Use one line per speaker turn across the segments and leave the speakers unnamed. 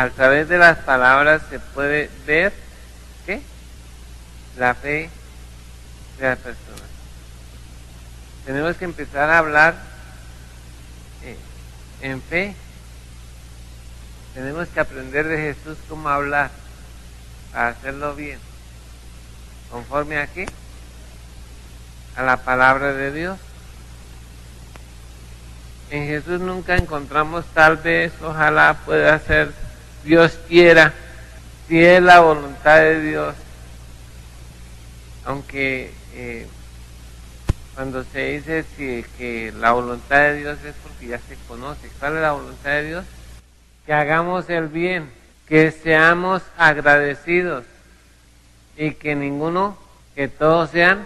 a través de las palabras se puede ver, ¿qué? La fe de las personas. Tenemos que empezar a hablar en fe. Tenemos que aprender de Jesús cómo hablar para hacerlo bien. ¿Conforme a qué? A la palabra de Dios. En Jesús nunca encontramos tal vez, ojalá pueda ser, Dios quiera, si es la voluntad de Dios. Aunque cuando se dice que la voluntad de Dios es porque ya se conoce. ¿Cuál es la voluntad de Dios? Que hagamos el bien, que seamos agradecidos y que todos sean.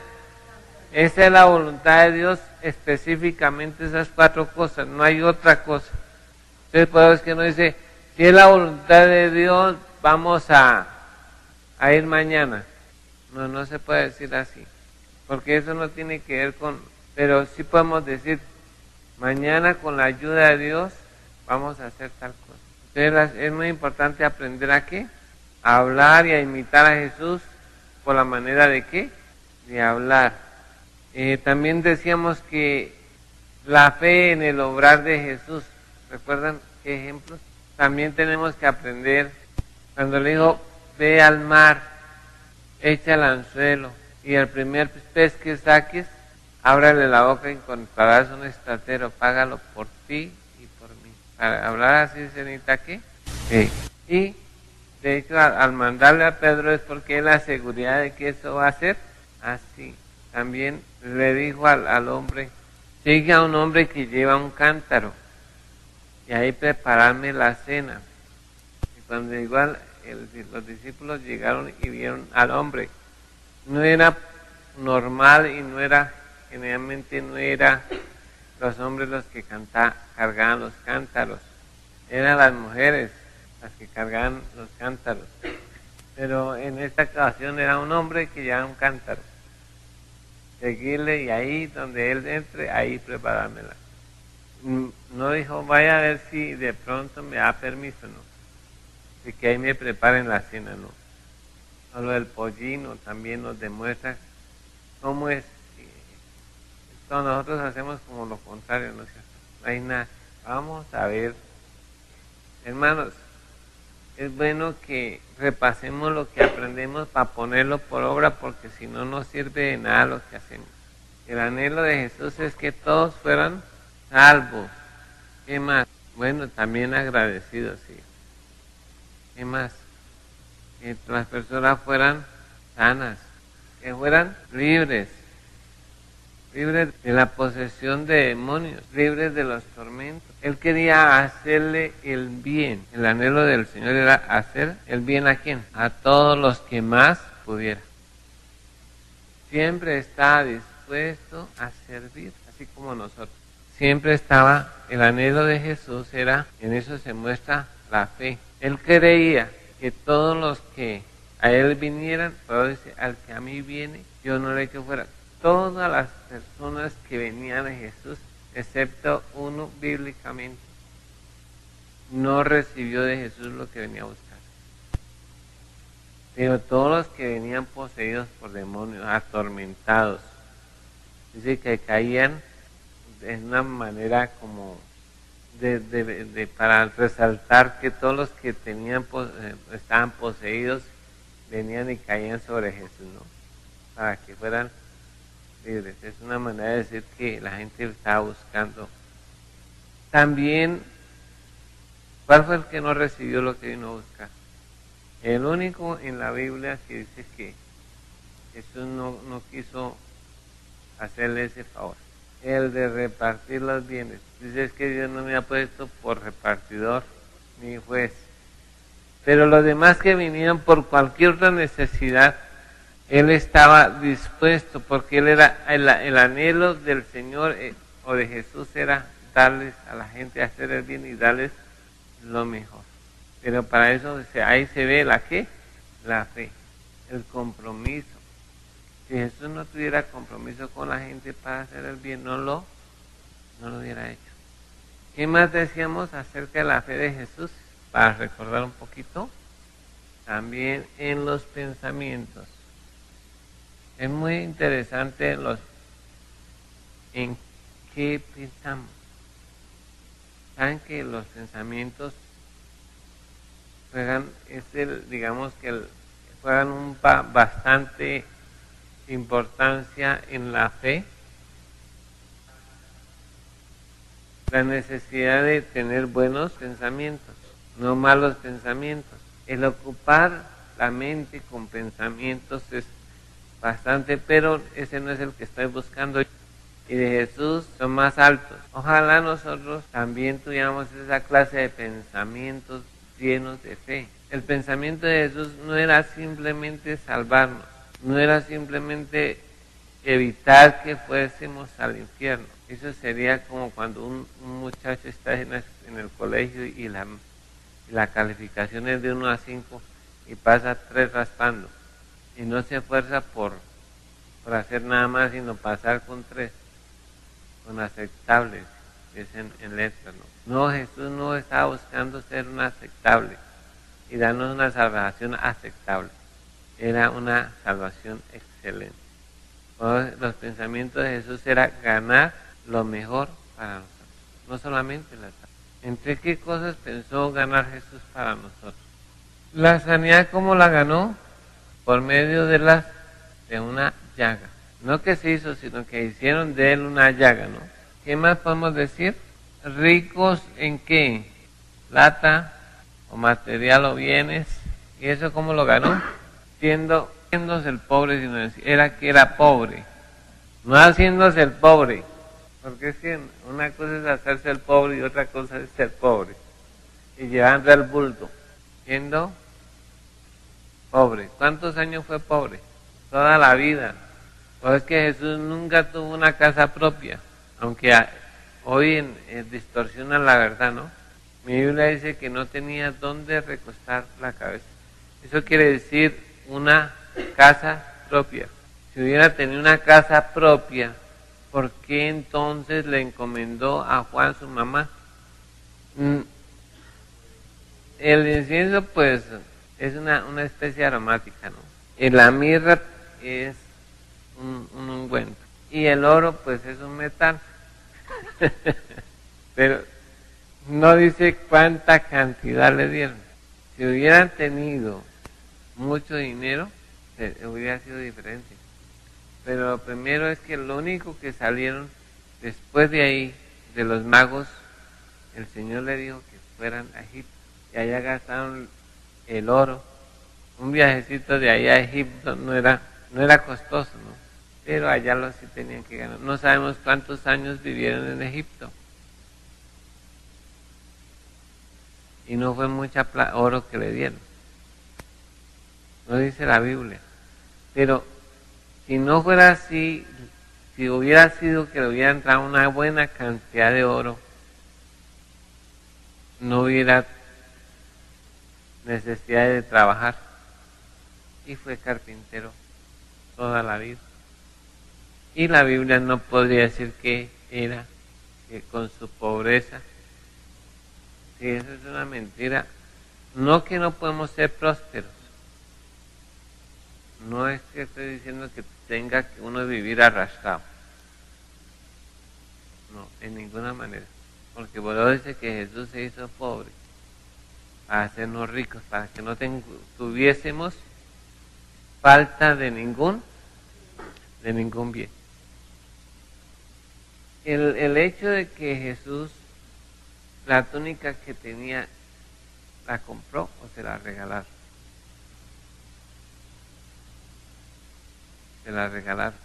Esa es la voluntad de Dios, específicamente esas 4 cosas, no hay otra cosa. Entonces, por eso es que no dice, si es la voluntad de Dios, vamos a ir mañana. No se puede decir así, porque eso no tiene que ver con, pero sí podemos decir, mañana con la ayuda de Dios, vamos a hacer tal cosa. Entonces, es muy importante aprender a qué, a hablar y a imitar a Jesús por la manera de qué, de hablar. También decíamos que la fe en el obrar de Jesús, ¿recuerdan qué ejemplos? También tenemos que aprender, cuando le dijo, ve al mar, echa el anzuelo, y el primer pez que saques, ábrale la boca y encontrarás un estratero, págalo por ti y por mí. Para hablar así se necesita ¿qué? Y de hecho al mandarle a Pedro es porque es la seguridad de que eso va a ser así. También le dijo al hombre, sigue a un hombre que lleva un cántaro y ahí prepararme la cena. Y cuando igual los discípulos llegaron y vieron al hombre, no era normal y generalmente no era los hombres los que cargaban los cántaros, eran las mujeres las que cargaban los cántaros. Pero en esta ocasión era un hombre que llevaba un cántaro. Seguirle y ahí donde él entre, ahí preparármela. No dijo, vaya a ver si de pronto me da permiso, no. De que ahí me preparen la cena, no. Solo el pollino también nos demuestra cómo es. Nosotros hacemos como lo contrario, ¿no? No hay nada. Vamos a ver. Hermanos, es bueno que repasemos lo que aprendemos para ponerlo por obra, porque si no, no sirve de nada lo que hacemos. El anhelo de Jesús es que todos fueran salvos. ¿Qué más? Bueno, también agradecidos, sí. ¿Qué más? Que las personas fueran sanas, que fueran libres de la posesión de demonios, libres de los tormentos. Él quería hacerle el bien. El anhelo del Señor era hacer el bien ¿a quién? A todos los que más pudiera. Siempre estaba dispuesto a servir, así como nosotros. Siempre estaba, el anhelo de Jesús era, en eso se muestra la fe. Él creía que todos los que a Él vinieran, pero dice, al que a mí viene, yo no le echo fuera. Todas las personas que venían a Jesús, excepto uno bíblicamente, no recibió de Jesús lo que venía a buscar. Pero todos los que venían poseídos por demonios, atormentados, dice que caían de una manera como para resaltar que todos los que estaban poseídos venían y caían sobre Jesús, ¿no? Para que fueran libres. Es una manera de decir que la gente estaba buscando. También, ¿cuál fue el que no recibió lo que vino a buscar? El único en la Biblia que dice que Jesús no quiso hacerle ese favor, el de repartir los bienes. Dice, es que Dios no me ha puesto por repartidor ni juez. Pero los demás que vinieron por cualquier otra necesidad, Él estaba dispuesto, porque Él era el anhelo del Señor o de Jesús era darles a la gente, hacer el bien y darles lo mejor. Pero para eso ahí se ve la ¿qué? La fe, el compromiso. Si Jesús no tuviera compromiso con la gente para hacer el bien, no lo hubiera hecho. ¿Qué más decíamos acerca de la fe de Jesús? para recordar un poquito, también en los pensamientos. Es muy interesante en qué pensamos. Saben que los pensamientos juegan, juegan bastante importancia en la fe. La necesidad de tener buenos pensamientos, no malos pensamientos. El ocupar la mente con pensamientos es bastante, pero ese no es el que estoy buscando. Y de Jesús son más altos. Ojalá nosotros también tuviéramos esa clase de pensamientos llenos de fe. El pensamiento de Jesús no era simplemente salvarnos, no era simplemente evitar que fuésemos al infierno. Eso sería como cuando un muchacho está en el colegio y la calificación es de 1 a 5 y pasa 3 raspando y no se esfuerza por hacer nada más sino pasar con 3, con aceptables, que es en letras. No, Jesús no estaba buscando ser un aceptable y darnos una salvación aceptable, era una salvación excelente. Los pensamientos de Jesús era ganar lo mejor para nosotros, no solamente la salvación. ¿Entre qué cosas pensó ganar Jesús para nosotros? La sanidad, ¿cómo la ganó? Por medio de una llaga. No que se hizo, sino que hicieron de él una llaga, ¿no? ¿Qué más podemos decir? Ricos en qué? Plata o material o bienes. ¿Y eso cómo lo ganó? Haciéndose el pobre, sino era que era pobre. No haciéndose el pobre. Porque es que una cosa es hacerse el pobre y otra cosa es ser pobre. Y llevando el bulto. Siendo pobre. ¿Cuántos años fue pobre? Toda la vida. Pues es que Jesús nunca tuvo una casa propia. Aunque hoy distorsiona la verdad, ¿no? Mi Biblia dice que no tenía dónde recostar la cabeza. Eso quiere decir una casa propia. Si hubiera tenido una casa propia, ¿por qué entonces le encomendó a Juan su mamá? El incienso, pues, es una especie aromática, ¿no? Y la mirra es un ungüento. Y el oro, pues, es un metal. Pero no dice cuánta cantidad le dieron. Si hubieran tenido mucho dinero, hubiera sido diferente. Pero lo primero es que lo único que salieron después de ahí, de los magos, el Señor le dijo que fueran a Egipto. Y allá gastaron el oro. Un viajecito de allá a Egipto no era costoso, ¿no? Pero allá sí tenían que ganar. No sabemos cuántos años vivieron en Egipto. Y no fue mucha oro que le dieron. No dice la Biblia. Pero si no fuera así, si hubiera sido que le hubiera entrado una buena cantidad de oro, no hubiera necesidad de trabajar. Y fue carpintero toda la vida. Y la Biblia no podría decir que era que con su pobreza. Si eso es una mentira, no que no podemos ser prósperos. No es que estoy diciendo que tenga que uno vivir arrastrado. No, en ninguna manera. Porque Boró dice que Jesús se hizo pobre para hacernos ricos, para que no tuviésemos falta de ningún bien. El hecho de que Jesús, la túnica que tenía, ¿la compró o se la regalaron? Se la regalaron.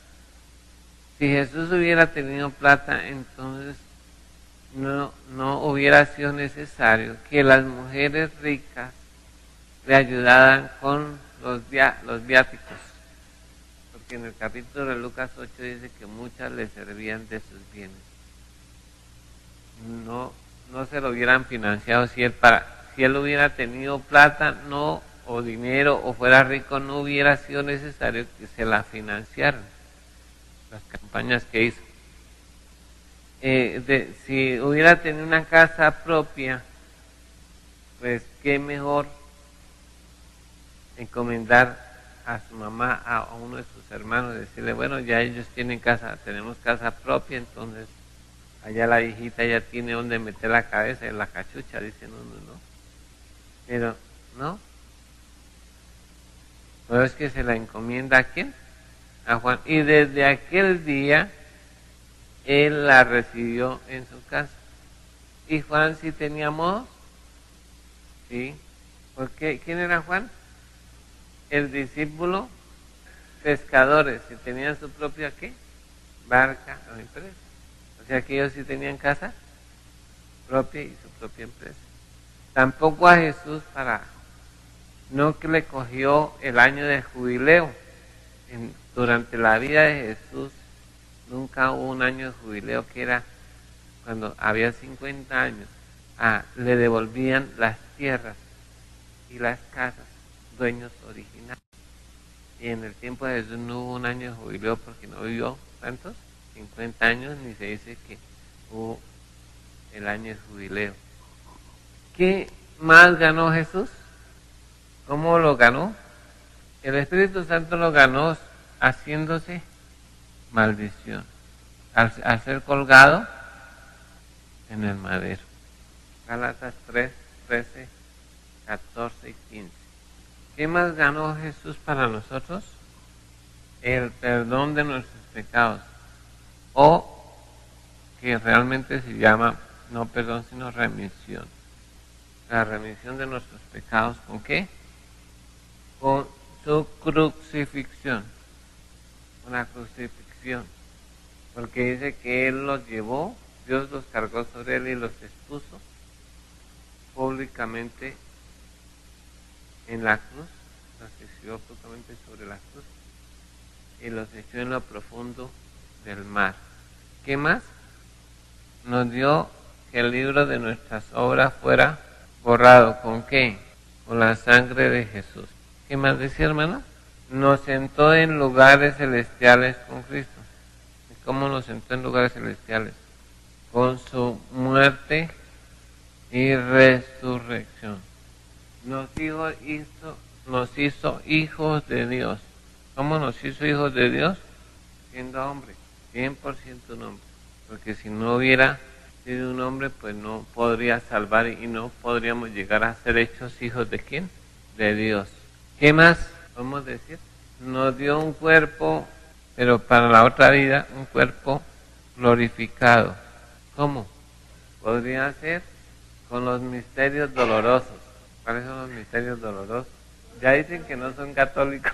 Si Jesús hubiera tenido plata, entonces no hubiera sido necesario que las mujeres ricas le ayudaran con los viáticos. Porque en el capítulo de Lucas 8 dice que muchas le servían de sus bienes. No se lo hubieran financiado si él hubiera tenido plata, o dinero, o fuera rico, no hubiera sido necesario que se la financiaran las campañas que hizo. Si hubiera tenido una casa propia, pues qué mejor encomendar a su mamá, a uno de sus hermanos, decirle, bueno, ya ellos tienen casa, tenemos casa propia, entonces allá la viejita ya tiene donde meter la cabeza en la cachucha, dicen uno, ¿no? Pero, ¿no? Pero es que se la encomienda ¿a quién? A Juan. Y desde aquel día, él la recibió en su casa. ¿Y Juan sí tenía modos? Sí. ¿Por qué? ¿Quién era Juan? El discípulo pescadores, que tenían su propia ¿qué? Barca o empresa. O sea que ellos sí tenían casa propia y su propia empresa. Tampoco a Jesús no que le cogió el año de jubileo. Durante la vida de Jesús nunca hubo un año de jubileo, que era cuando había 50 años. Le devolvían las tierras y las casas, dueños originales. Y en el tiempo de Jesús no hubo un año de jubileo porque no vivió, ¿cuántos? 50 años, ni se dice que hubo el año de jubileo. ¿Qué más ganó Jesús? ¿Cómo lo ganó? El Espíritu Santo lo ganó haciéndose maldición, al ser colgado en el madero. Gálatas 3, 13, 14 y 15. ¿Qué más ganó Jesús para nosotros? El perdón de nuestros pecados, o que realmente se llama, no perdón, sino remisión. La remisión de nuestros pecados, ¿con qué? Con su crucifixión, con la crucifixión, porque dice que Él los llevó, Dios los cargó sobre Él y los expuso públicamente en la cruz, los exhibió públicamente sobre la cruz y los echó en lo profundo del mar. ¿Qué más? Nos dio que el libro de nuestras obras fuera borrado. ¿Con qué? Con la sangre de Jesús. ¿Qué más decía, hermano? Nos sentó en lugares celestiales con Cristo. ¿Y cómo nos sentó en lugares celestiales? Con su muerte y resurrección. Nos hizo hijos de Dios. ¿Cómo nos hizo hijos de Dios? Siendo hombre, 100% un hombre. Porque si no hubiera sido un hombre, pues no podría salvar y no podríamos llegar a ser hechos hijos de ¿quién? De Dios. ¿Qué más podemos decir? Nos dio un cuerpo, pero para la otra vida, un cuerpo glorificado. ¿Cómo? Podría ser con los misterios dolorosos. ¿Cuáles son los misterios dolorosos? Ya dicen que no son católicos.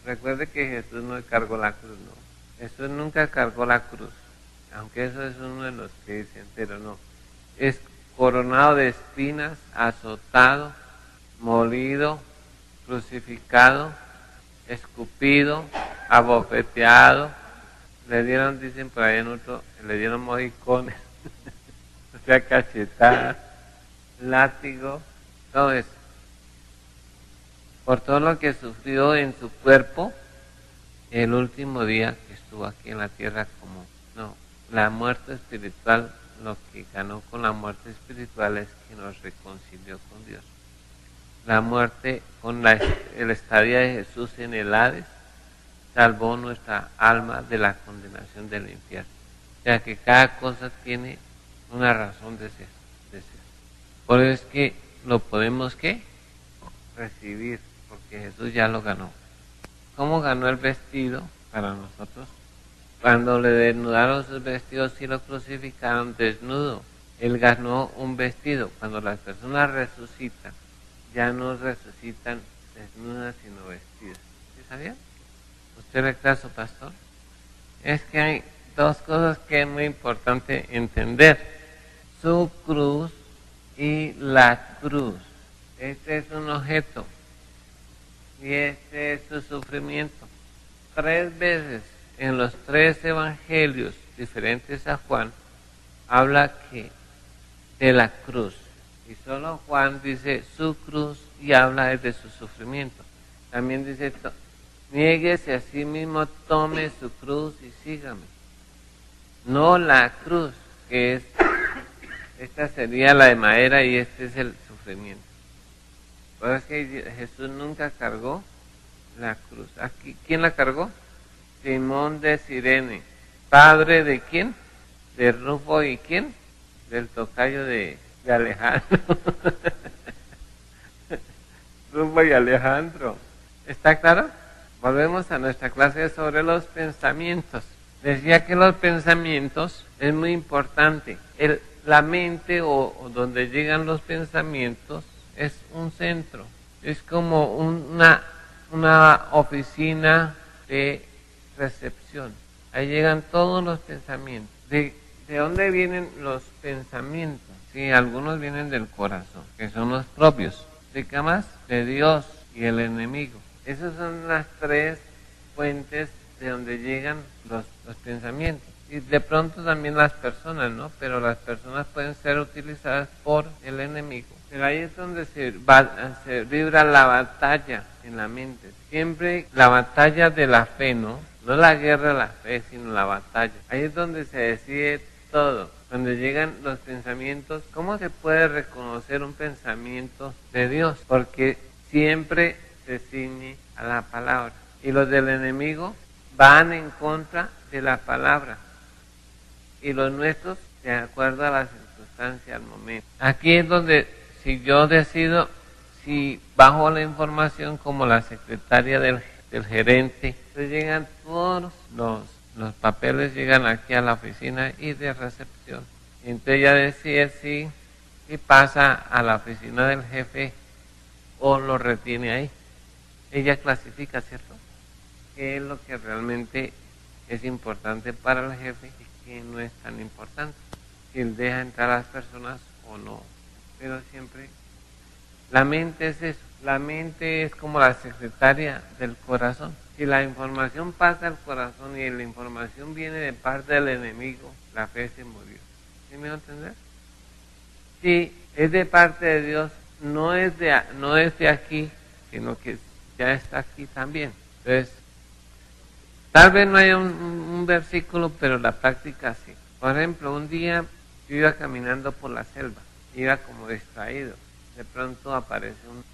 Recuerde que Jesús no cargó la cruz, no. Jesús nunca cargó la cruz. Aunque eso es uno de los que dicen, pero no. Es coronado de espinas, azotado, molido, crucificado, escupido, abofeteado. Le dieron, dicen por ahí en otro, le dieron mojicones, o sea, cachetadas, látigo, todo eso. Por todo lo que sufrió en su cuerpo el último día que estuvo aquí en la tierra, la muerte espiritual, lo que ganó con la muerte espiritual es que nos reconcilió con Dios. La muerte con el estadía de Jesús en el Hades salvó nuestra alma de la condenación del infierno. O sea que cada cosa tiene una razón de ser. Por eso es que lo podemos ¿qué? Recibir, porque Jesús ya lo ganó. ¿Cómo ganó el vestido para nosotros? Cuando le desnudaron sus vestidos y lo crucificaron desnudo. Él ganó un vestido. Cuando las personas resucitan, ya no resucitan desnudas sino vestidas. ¿Sí sabían? ¿Usted le caso, pastor? Es que hay dos cosas que es muy importante entender. Su cruz y la cruz. Este es un objeto y este es su sufrimiento. 3 veces en los 3 evangelios diferentes a Juan habla de la cruz. Y solo Juan dice su cruz y habla de su sufrimiento. También dice, niéguese a sí mismo, tome su cruz y sígame. No la cruz, que es Esta sería la de madera y este es el sufrimiento. Por eso es que Jesús nunca cargó la cruz. Aquí, ¿quién la cargó? Simón de Cirene. ¿Padre de quién? De Rufo y quién? Del tocayo de Alejandro. Rufo y Alejandro. ¿Está claro? Volvemos a nuestra clase sobre los pensamientos. Decía que los pensamientos es muy importante. La mente o donde llegan los pensamientos es un centro. Es como una oficina de recepción. Ahí llegan todos los pensamientos. ¿De dónde vienen los pensamientos? Sí, algunos vienen del corazón, que son los propios. ¿De qué más? De Dios y el enemigo. Esas son las tres fuentes de donde llegan los pensamientos. Y de pronto también las personas, ¿no? Pero las personas pueden ser utilizadas por el enemigo. Pero ahí es donde se vibra la batalla en la mente. Siempre la batalla de la fe, ¿no? No la guerra de la fe, sino la batalla. Ahí es donde se decide todo. Cuando llegan los pensamientos, ¿cómo se puede reconocer un pensamiento de Dios? Porque siempre se ciñe a la palabra. Y los del enemigo van en contra de la palabra. Y los nuestros de acuerdo a la circunstancia, al momento. Aquí es donde, si yo decido, si bajo la información como la secretaria del gerente, entonces llegan todos los papeles, llegan aquí a la oficina y de recepción. Y entonces ella decide si pasa a la oficina del jefe o lo retiene ahí. Ella clasifica, ¿cierto? ¿Qué es lo que realmente es importante para el jefe y qué no es tan importante? Si él deja entrar a las personas o no. Pero siempre, la mente es eso. La mente es como la secretaria del corazón. Si la información pasa al corazón y la información viene de parte del enemigo, la fe se murió. ¿Sí me va a entender? Si es de parte de Dios, no es de aquí, sino que ya está aquí también. Entonces, tal vez no haya un versículo, pero la práctica sí. Por ejemplo, un día yo iba caminando por la selva, iba como distraído. De pronto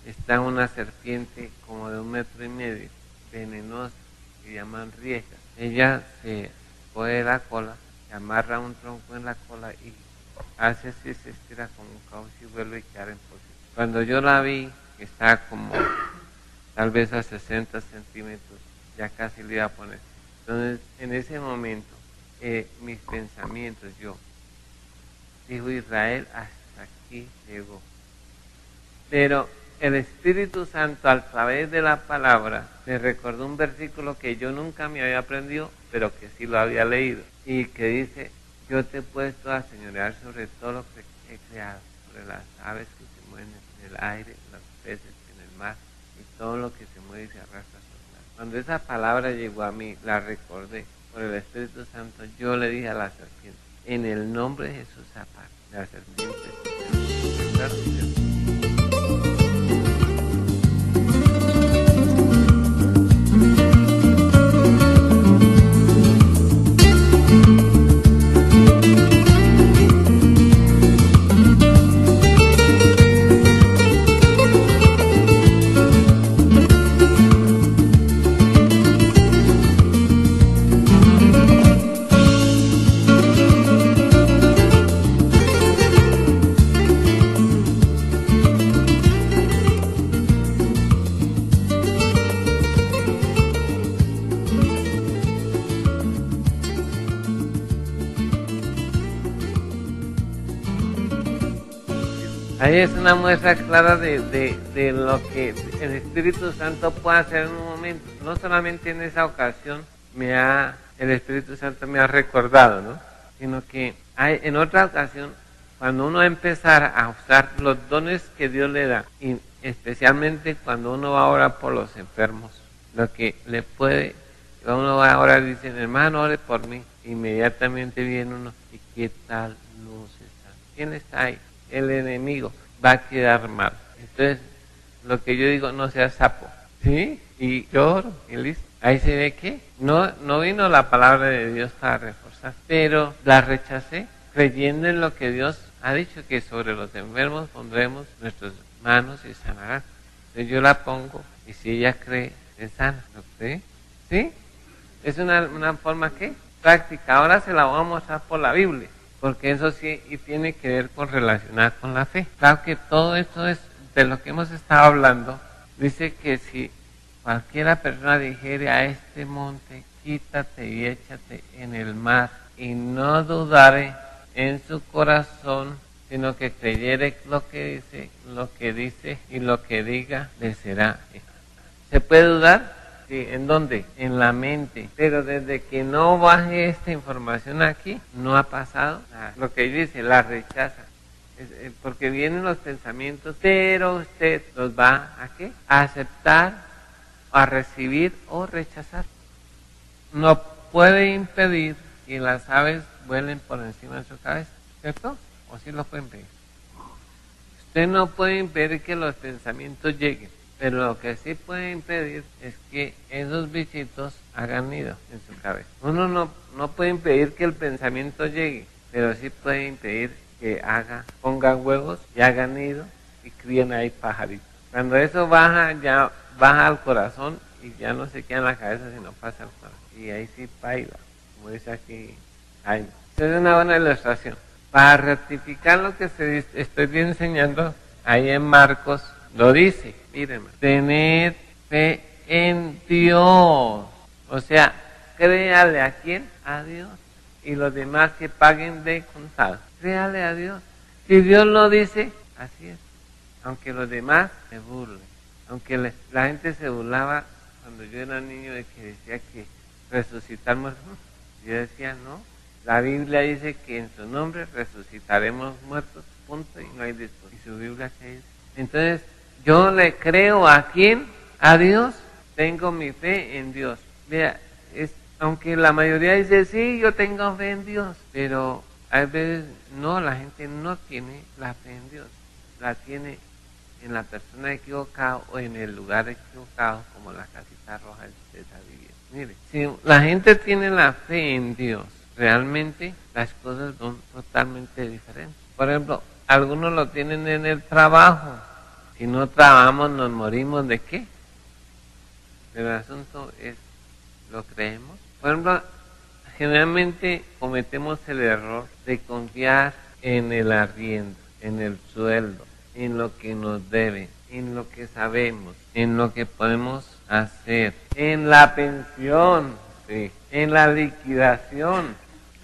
está una serpiente como de 1,5 metros, venenosa, que llaman riesgas. Ella se coge la cola, se amarra un tronco en la cola y hace así, se estira como un cauce y vuelve a quedar en posición. Cuando yo la vi, que estaba como tal vez a 60 centímetros, ya casi le iba a poner. Entonces, en ese momento, mis pensamientos, dijo Israel, hasta aquí llegó. Pero el Espíritu Santo, a través de la palabra, me recordó un versículo que yo nunca me había aprendido, pero que sí lo había leído, y que dice: yo te he puesto a señorear sobre todo lo que he creado, sobre las aves que se mueven en el aire, los peces en el mar, y todo lo que se mueve y se arrastra sobre el mar. Cuando esa palabra llegó a mí, la recordé por el Espíritu Santo. Yo le dije a la serpiente: en el nombre de Jesús, aparte. La serpiente, claro, ahí es una muestra clara de lo que el Espíritu Santo puede hacer en un momento. No solamente en esa ocasión el Espíritu Santo me ha recordado, ¿no? Sino que en otra ocasión, cuando uno va a empezar a usar los dones que Dios le da, y especialmente cuando uno va a orar por los enfermos, lo que le puede, cuando uno va a orar y dice: hermano, ore por mí, inmediatamente viene uno: ¿y qué tal luz está? ¿Quién está ahí? El enemigo. Va a quedar mal. Entonces, lo que yo digo: no seas sapo, ¿sí? Y lloro y listo. Ahí se ve que no vino la palabra de Dios para reforzar, pero la rechacé creyendo en lo que Dios ha dicho que sobre los enfermos pondremos nuestras manos y sanarán. Entonces yo la pongo y si ella cree, es sana. ¿No cree? ¿Sí? Es una forma ¿qué? Práctica. Ahora se la voy a mostrar por la Biblia, porque eso sí y tiene que ver con relacionar con la fe. Claro que todo esto es de lo que hemos estado hablando. Dice que si cualquiera persona dijere a este monte, quítate y échate en el mar, y no dudare en su corazón, sino que creyere lo que dice y lo que diga le será. ¿Se puede dudar? Sí, ¿en dónde? En la mente. Pero desde que no baje esta información aquí, no ha pasado nada. Lo que dice, la rechaza. Porque vienen los pensamientos, pero usted los va ¿a qué? A aceptar, a recibir o rechazar. No puede impedir que las aves vuelen por encima de su cabeza, ¿cierto? ¿O sí lo puede impedir? Usted no puede impedir que los pensamientos lleguen, pero lo que sí puede impedir es que esos bichitos hagan nido en su cabeza. Uno no puede impedir que el pensamiento llegue, pero sí puede impedir que pongan huevos y hagan nido y críen ahí pajaritos. Cuando eso baja, ya baja al corazón y ya no se queda en la cabeza, sino pasa al corazón. Y ahí sí baila, como dice aquí Jaime. Esa es una buena ilustración. Para rectificar lo que estoy enseñando, ahí en Marcos lo dice, miren, tened fe en Dios. O sea, créale a quién, a Dios. Y los demás que paguen de contado. Créale a Dios. Si Dios lo dice, así es. Aunque los demás se burlen. Aunque la gente se burlaba cuando yo era niño de que decía que resucitar muertos. Yo decía, no. La Biblia dice que en su nombre resucitaremos muertos, punto, y no hay después. ¿Y su Biblia qué dice? Entonces, yo le creo a quién, a Dios, tengo mi fe en Dios. Vea, aunque la mayoría dice, sí, yo tengo fe en Dios, pero a veces no, la gente no tiene la fe en Dios, la tiene en la persona equivocada o en el lugar equivocado, como la casita roja de esa vivienda. Mire, si la gente tiene la fe en Dios, realmente las cosas son totalmente diferentes. Por ejemplo, algunos lo tienen en el trabajo. Si no trabajamos, nos morimos ¿de qué? Pero el asunto es, ¿lo creemos? Por ejemplo, generalmente cometemos el error de confiar en el arriendo, en el sueldo, en lo que nos deben, en lo que sabemos, en lo que podemos hacer, en la pensión, sí, en la liquidación,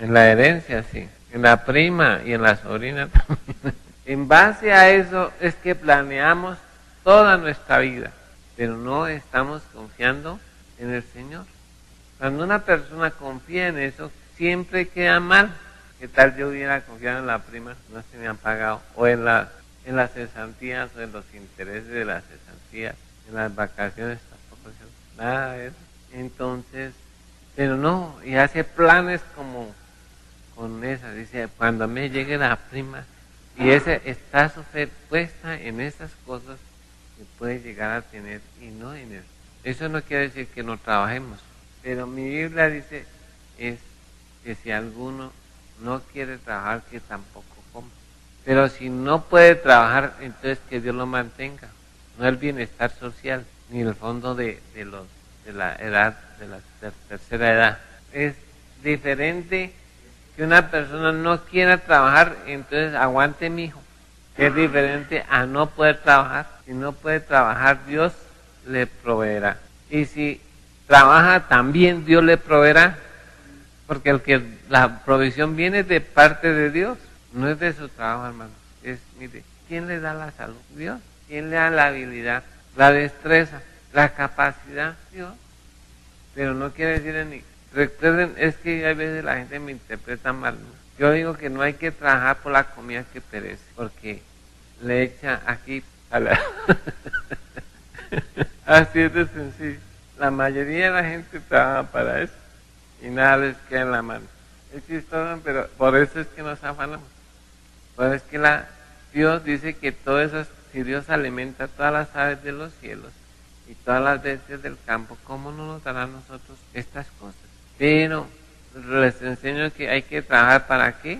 en la herencia, sí, en la prima y en la sobrina también. En base a eso es que planeamos toda nuestra vida, pero no estamos confiando en el Señor. Cuando una persona confía en eso, siempre queda mal. ¿Qué tal yo hubiera confiado en la prima? No se me han pagado. O en las cesantías, o en los intereses de las cesantías, en las vacaciones tampoco, nada de eso. Entonces, pero no, y hace planes como con esa, dice, cuando me llegue la prima, y ese está su fe puesta en esas cosas que puede llegar a tener y no en eso. Eso no quiere decir que no trabajemos, pero mi Biblia dice es que si alguno no quiere trabajar, que tampoco coma. Pero si no puede trabajar, entonces que Dios lo mantenga, no el bienestar social, ni el fondo de la edad, de la tercera edad. Es diferente que una persona no quiera trabajar, entonces aguante mi hijo. Es diferente a no poder trabajar. Si no puede trabajar, Dios le proveerá. Y si trabaja, también Dios le proveerá. Porque la provisión viene de parte de Dios, no es de su trabajo, hermano. Mire, ¿quién le da la salud? Dios. ¿Quién le da la habilidad, la destreza, la capacidad? Dios. Pero no quiere decir ni... Recuerden, es que a veces la gente me interpreta mal, ¿no? Yo digo que no hay que trabajar por la comida que perece, porque le echa aquí a la... Así es de sencillo. La mayoría de la gente trabaja para eso y nada les queda en la mano. Es chistoso, pero por eso es que nos afanamos. Por eso es que Dios dice que todas esas, si Dios alimenta todas las aves de los cielos y todas las bestias del campo, ¿cómo no nos dará a nosotros estas cosas? Pero les enseño que hay que trabajar ¿para qué?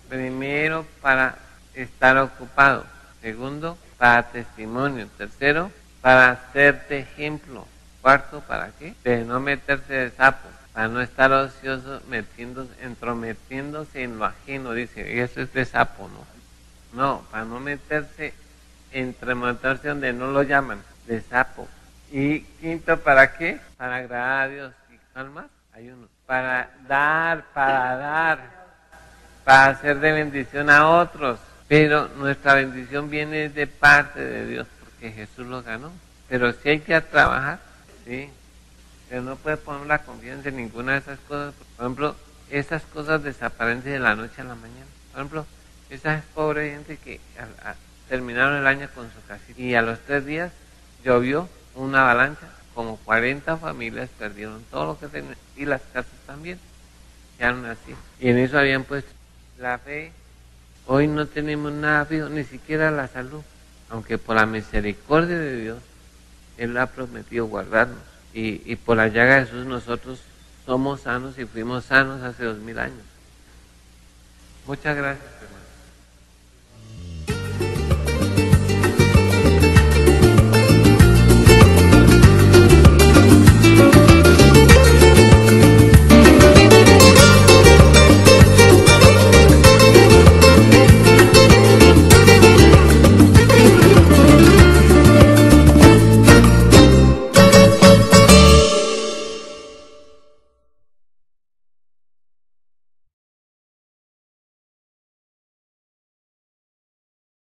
Primero para estar ocupado. Segundo, para testimonio. Tercero, para hacerte ejemplo. Cuarto, ¿para qué? De no meterse de sapo, para no estar ocioso entrometiéndose en lo ajeno, dice, y eso es de sapo, ¿no? No, para no entremeterse donde no lo llaman, de sapo. Y quinto, ¿para qué? Para agradar a Dios. ¿Y cuál más? Hay uno. Para dar, para hacer de bendición a otros. Pero nuestra bendición viene de parte de Dios, porque Jesús lo ganó. Pero sí hay que trabajar, sí. Pero no puede poner la confianza en ninguna de esas cosas. Por ejemplo, esas cosas desaparecen de la noche a la mañana. Por ejemplo, esa pobre gente que terminaron el año con su casita y a los 3 días llovió una avalancha, como 40 familias perdieron todo lo que tenían y las casas también, quedaron así. Y en eso habían puesto la fe. Hoy no tenemos nada fijo, ni siquiera la salud, aunque por la misericordia de Dios, Él ha prometido guardarnos. Y por la llaga de Jesús nosotros somos sanos y fuimos sanos hace 2000 años. Muchas gracias, hermano.